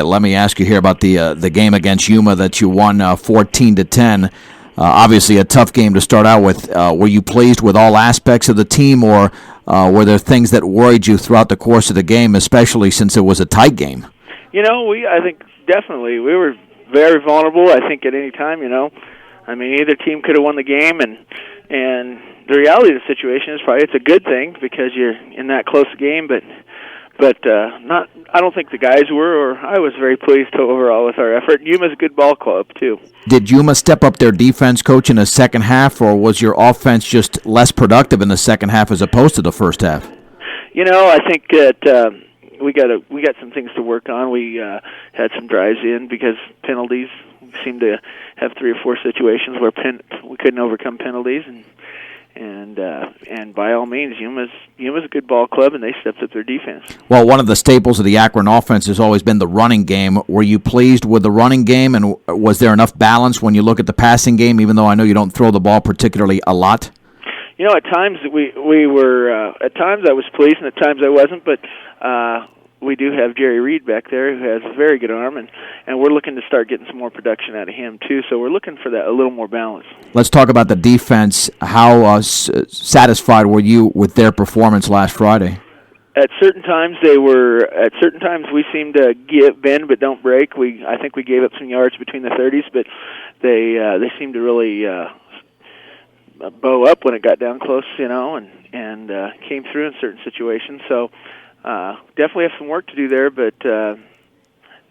let me ask you here about the game against Yuma that you won 14-10. Obviously, a tough game to start out with. Were you pleased with all aspects of the team, or were there things that worried you throughout the course of the game, especially since it was a tight game? I think definitely we were very vulnerable. I think at any time, either team could have won the game, and the reality of the situation is probably it's a good thing because you're in that close game, but not. I don't think the guys were, or I was very pleased overall with our effort. Yuma's a good ball club too. Did Yuma step up their defense, Coach, in the second half, or was your offense just less productive in the second half as opposed to the first half? I think that we got some things to work on. We had some drives in because penalties. We seemed to have 3 or 4 situations where we couldn't overcome penalties, and by all means, Yuma's a good ball club, and they stepped up their defense. Well, one of the staples of the Akron offense has always been the running game. Were you pleased with the running game, and was there enough balance when you look at the passing game, even though I know you don't throw the ball particularly a lot? At times we were at times I was pleased, and at times I wasn't, but we do have Jerry Reed back there who has a very good arm, and we're looking to start getting some more production out of him too. So we're looking for that a little more balance. Let's talk about the defense. How satisfied were you with their performance last Friday? At certain times we seemed to bend but don't break. I think we gave up some yards between the 30s, but they seemed to really bow up when it got down close, and came through in certain situations. So. Definitely have some work to do there, but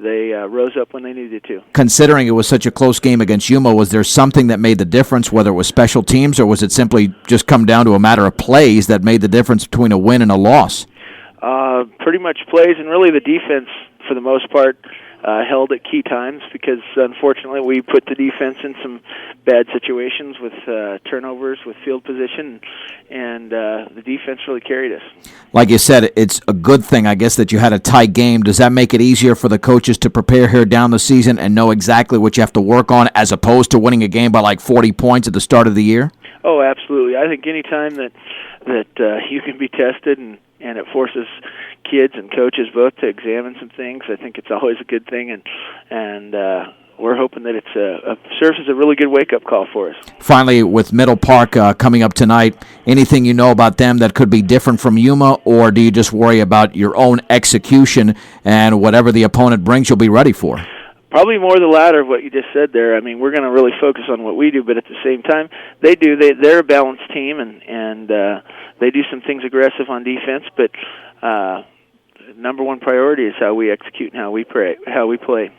they rose up when they needed to. Considering it was such a close game against Yuma, was there something that made the difference, whether it was special teams, or was it simply just come down to a matter of plays that made the difference between a win and a loss? Pretty much plays, and really the defense, for the most part, held at key times because, unfortunately, we put the defense in some bad situations with turnovers, with field position, and the defense really carried us. Like you said, it's a good thing, I guess, that you had a tight game. Does that make it easier for the coaches to prepare here down the season and know exactly what you have to work on as opposed to winning a game by like 40 points at the start of the year? Oh, absolutely. I think any time that you can be tested and it forces kids and coaches both to examine some things, I think it's always a good thing, and we're hoping that it serves as a really good wake-up call for us. Finally, with Middle Park coming up tonight, anything you know about them that could be different from Yuma, or do you just worry about your own execution and whatever the opponent brings you'll be ready for? Probably more the latter of what you just said there. I mean, we're going to really focus on what we do, but at the same time, they're a balanced team, and they do some things aggressive on defense, but number one priority is how we execute and how we play.